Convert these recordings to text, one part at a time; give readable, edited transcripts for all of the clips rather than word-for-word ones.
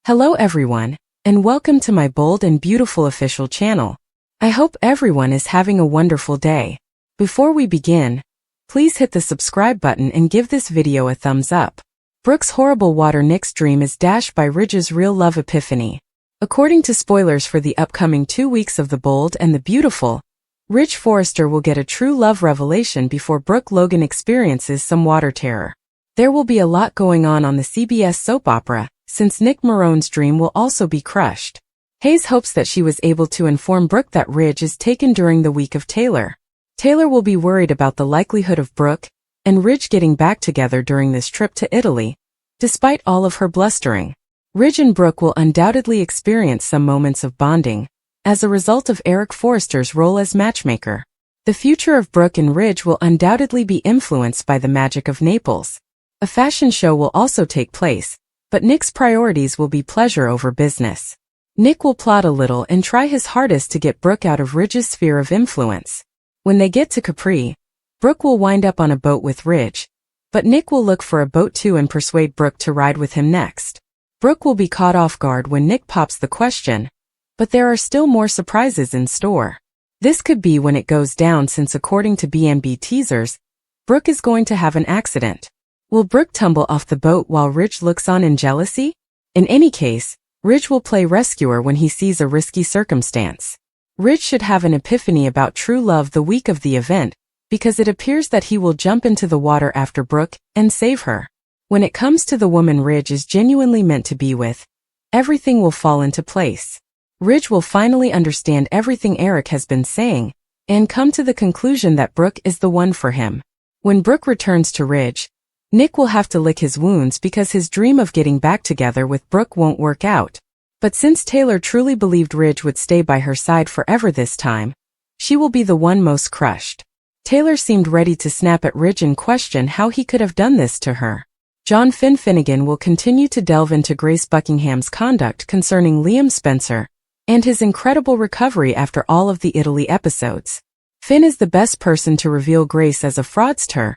Hello everyone, and welcome to my bold and beautiful official channel. I hope everyone is having a wonderful day. Before we begin, please hit the subscribe button and give this video a thumbs up. Brooke's horrible water Nick's dream is dashed by Ridge's real love epiphany. According to spoilers for the upcoming 2 weeks of The Bold and the Beautiful, Ridge Forrester will get a true love revelation before Brooke Logan experiences some water terror. There will be a lot going on the CBS soap opera, since Nick Marone's dream will also be crushed. Hayes hopes that she was able to inform Brooke that Ridge is taken during the week of Taylor. Taylor will be worried about the likelihood of Brooke and Ridge getting back together during this trip to Italy, despite all of her blustering. Ridge and Brooke will undoubtedly experience some moments of bonding, as a result of Eric Forrester's role as matchmaker. The future of Brooke and Ridge will undoubtedly be influenced by the magic of Naples. A fashion show will also take place, but Nick's priorities will be pleasure over business. Nick will plot a little and try his hardest to get Brooke out of Ridge's sphere of influence. When they get to Capri, Brooke will wind up on a boat with Ridge, but Nick will look for a boat too and persuade Brooke to ride with him next. Brooke will be caught off guard when Nick pops the question, but there are still more surprises in store. This could be when it goes down, since according to B&B teasers, Brooke is going to have an accident. Will Brooke tumble off the boat while Ridge looks on in jealousy? In any case, Ridge will play rescuer when he sees a risky circumstance. Ridge should have an epiphany about true love the week of the event, because it appears that he will jump into the water after Brooke and save her. When it comes to the woman Ridge is genuinely meant to be with, everything will fall into place. Ridge will finally understand everything Eric has been saying, and come to the conclusion that Brooke is the one for him. When Brooke returns to Ridge, Nick will have to lick his wounds because his dream of getting back together with Brooke won't work out. But since Taylor truly believed Ridge would stay by her side forever this time, she will be the one most crushed. Taylor seemed ready to snap at Ridge and question how he could have done this to her. John Finnegan will continue to delve into Grace Buckingham's conduct concerning Liam Spencer and his incredible recovery after all of the Italy episodes. Finn is the best person to reveal Grace as a fraudster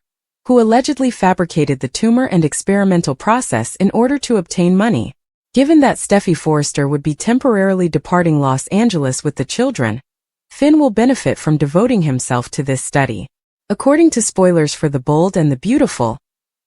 who allegedly fabricated the tumor and experimental process in order to obtain money. Given that Steffi Forrester would be temporarily departing Los Angeles with the children, Finn will benefit from devoting himself to this study. According to spoilers for The Bold and the Beautiful,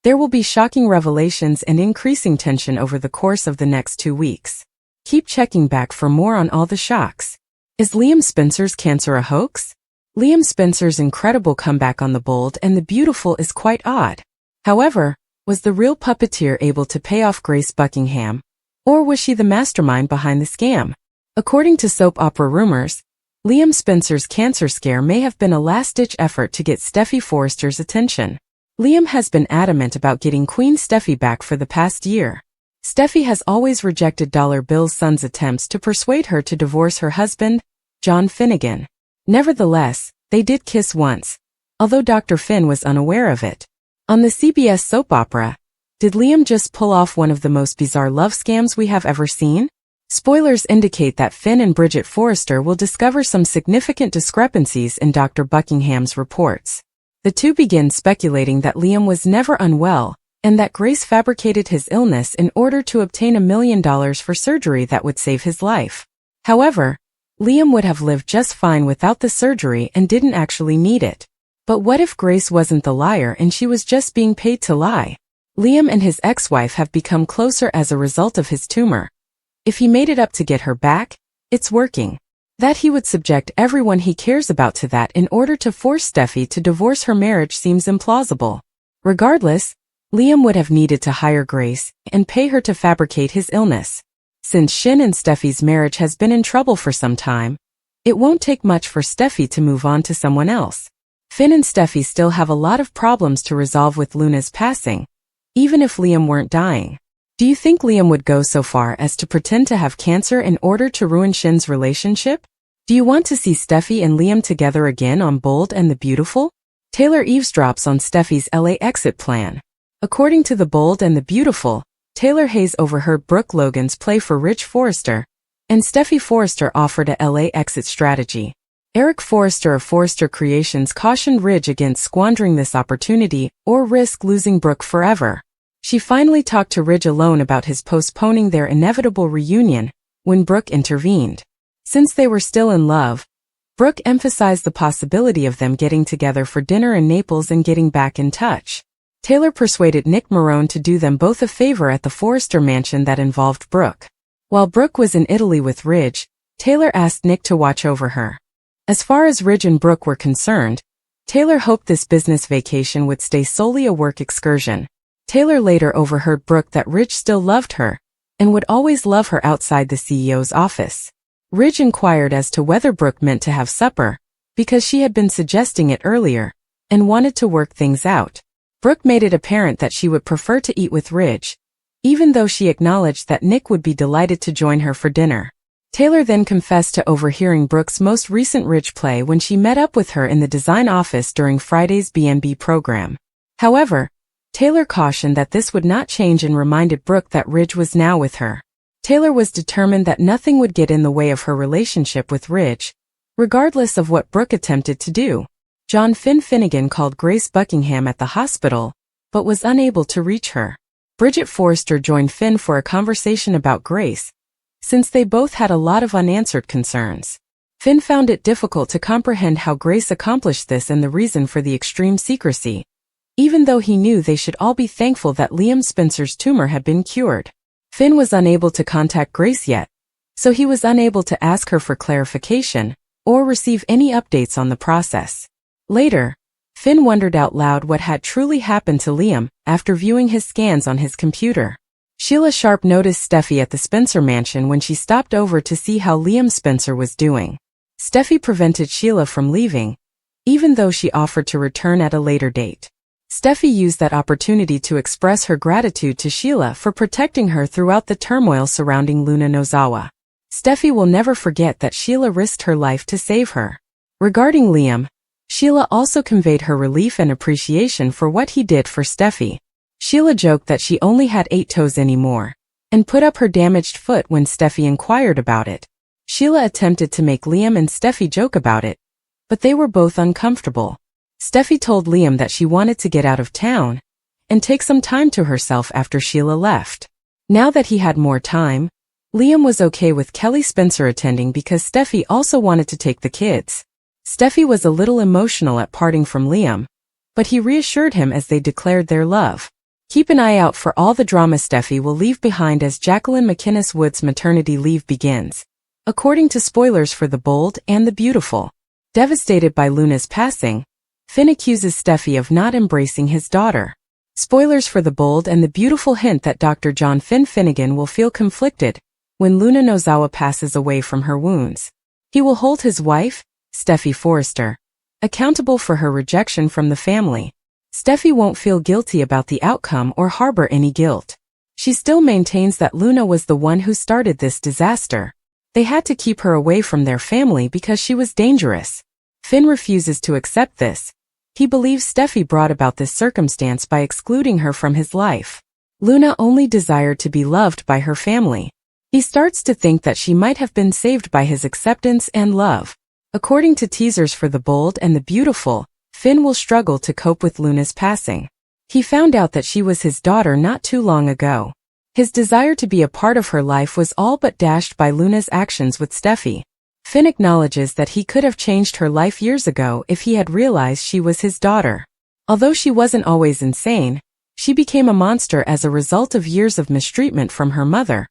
there will be shocking revelations and increasing tension over the course of the next 2 weeks. Keep checking back for more on all the shocks. Is Liam Spencer's cancer a hoax? Liam Spencer's incredible comeback on The Bold and the Beautiful is quite odd. However, was the real puppeteer able to pay off Grace Buckingham, or was she the mastermind behind the scam? According to soap opera rumors, Liam Spencer's cancer scare may have been a last-ditch effort to get Steffi Forrester's attention. Liam has been adamant about getting Queen Steffi back for the past year. Steffi has always rejected Dollar Bill's son's attempts to persuade her to divorce her husband, John Finnegan. Nevertheless, they did kiss once, although Dr. Finn was unaware of it. On the CBS soap opera, did Liam just pull off one of the most bizarre love scams we have ever seen? Spoilers indicate that Finn and Bridget Forrester will discover some significant discrepancies in Dr. Buckingham's reports. The two begin speculating that Liam was never unwell, and that Grace fabricated his illness in order to obtain $1 million for surgery that would save his life. However, Liam would have lived just fine without the surgery and didn't actually need it. But what if Grace wasn't the liar and she was just being paid to lie? Liam and his ex-wife have become closer as a result of his tumor. If he made it up to get her back, it's working. That he would subject everyone he cares about to that in order to force Steffi to divorce her marriage seems implausible. Regardless, Liam would have needed to hire Grace and pay her to fabricate his illness. Since Shin and Steffi's marriage has been in trouble for some time, it won't take much for Steffi to move on to someone else. Finn and Steffi still have a lot of problems to resolve with Luna's passing, even if Liam weren't dying. Do you think Liam would go so far as to pretend to have cancer in order to ruin Shin's relationship? Do you want to see Steffi and Liam together again on Bold and the Beautiful? Taylor eavesdrops on Steffi's LA exit plan. According to The Bold and the Beautiful, Taylor Hayes overheard Brooke Logan's play for Ridge Forrester, and Steffi Forrester offered a LA exit strategy. Eric Forrester of Forrester Creations cautioned Ridge against squandering this opportunity or risk losing Brooke forever. She finally talked to Ridge alone about his postponing their inevitable reunion when Brooke intervened. Since they were still in love, Brooke emphasized the possibility of them getting together for dinner in Naples and getting back in touch. Taylor persuaded Nick Marone to do them both a favor at the Forrester mansion that involved Brooke. While Brooke was in Italy with Ridge, Taylor asked Nick to watch over her. As far as Ridge and Brooke were concerned, Taylor hoped this business vacation would stay solely a work excursion. Taylor later overheard Brooke that Ridge still loved her and would always love her outside the CEO's office. Ridge inquired as to whether Brooke meant to have supper, because she had been suggesting it earlier, and wanted to work things out. Brooke made it apparent that she would prefer to eat with Ridge, even though she acknowledged that Nick would be delighted to join her for dinner. Taylor then confessed to overhearing Brooke's most recent Ridge play when she met up with her in the design office during Friday's B&B program. However, Taylor cautioned that this would not change and reminded Brooke that Ridge was now with her. Taylor was determined that nothing would get in the way of her relationship with Ridge, regardless of what Brooke attempted to do. John Finnegan called Grace Buckingham at the hospital, but was unable to reach her. Bridget Forrester joined Finn for a conversation about Grace, since they both had a lot of unanswered concerns. Finn found it difficult to comprehend how Grace accomplished this and the reason for the extreme secrecy, even though he knew they should all be thankful that Liam Spencer's tumor had been cured. Finn was unable to contact Grace yet, so he was unable to ask her for clarification or receive any updates on the process. Later, Finn wondered out loud what had truly happened to Liam after viewing his scans on his computer. Sheila Sharp noticed Steffi at the Spencer mansion when she stopped over to see how Liam Spencer was doing. Steffi prevented Sheila from leaving, even though she offered to return at a later date. Steffi used that opportunity to express her gratitude to Sheila for protecting her throughout the turmoil surrounding Luna Nozawa. Steffi will never forget that Sheila risked her life to save her. Regarding Liam, Sheila also conveyed her relief and appreciation for what he did for Steffi. Sheila joked that she only had 8 toes anymore, and put up her damaged foot when Steffi inquired about it. Sheila attempted to make Liam and Steffi joke about it, but they were both uncomfortable. Steffi told Liam that she wanted to get out of town and take some time to herself after Sheila left. Now that he had more time, Liam was okay with Kelly Spencer attending because Steffi also wanted to take the kids. Steffi was a little emotional at parting from Liam, but he reassured him as they declared their love. Keep an eye out for all the drama Steffi will leave behind as Jacqueline McInnes Wood's maternity leave begins, according to Spoilers for the Bold and the Beautiful. Devastated by Luna's passing, Finn accuses Steffi of not embracing his daughter. Spoilers for the Bold and the Beautiful hint that Dr. John Finnegan will feel conflicted when Luna Nozawa passes away from her wounds. He will hold his wife, Steffi Forrester, accountable for her rejection from the family. Steffi won't feel guilty about the outcome or harbor any guilt. She still maintains that Luna was the one who started this disaster. They had to keep her away from their family because she was dangerous. Finn refuses to accept this. He believes Steffi brought about this circumstance by excluding her from his life. Luna only desired to be loved by her family. He starts to think that she might have been saved by his acceptance and love. According to Teasers for the Bold and the Beautiful, Finn will struggle to cope with Luna's passing. He found out that she was his daughter not too long ago. His desire to be a part of her life was all but dashed by Luna's actions with Steffi. Finn acknowledges that he could have changed her life years ago if he had realized she was his daughter. Although she wasn't always insane, she became a monster as a result of years of mistreatment from her mother,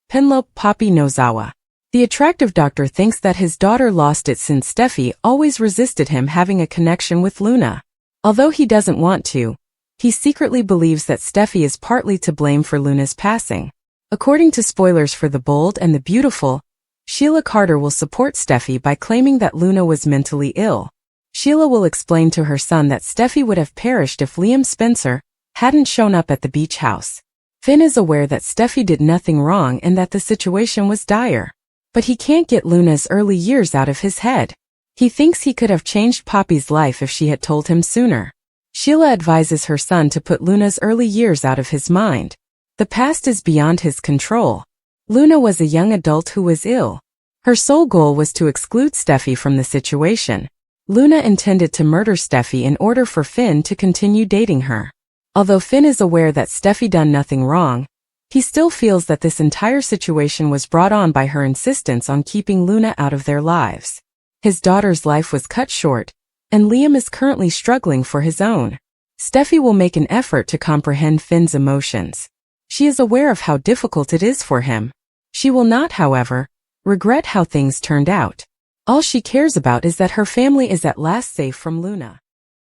Penelope Poppy Nozawa. The attractive doctor thinks that his daughter lost it since Steffi always resisted him having a connection with Luna. Although he doesn't want to, he secretly believes that Steffi is partly to blame for Luna's passing. According to Spoilers for the Bold and the Beautiful, Sheila Carter will support Steffi by claiming that Luna was mentally ill. Sheila will explain to her son that Steffi would have perished if Liam Spencer hadn't shown up at the beach house. Finn is aware that Steffi did nothing wrong and that the situation was dire. But he can't get Luna's early years out of his head. He thinks he could have changed Poppy's life if she had told him sooner. Sheila advises her son to put Luna's early years out of his mind. The past is beyond his control. Luna was a young adult who was ill. Her sole goal was to exclude Steffi from the situation. Luna intended to murder Steffi in order for Finn to continue dating her. Although Finn is aware that Steffi done nothing wrong, he still feels that this entire situation was brought on by her insistence on keeping Luna out of their lives. His daughter's life was cut short, and Liam is currently struggling for his own. Steffi will make an effort to comprehend Finn's emotions. She is aware of how difficult it is for him. She will not, however, regret how things turned out. All she cares about is that her family is at last safe from Luna.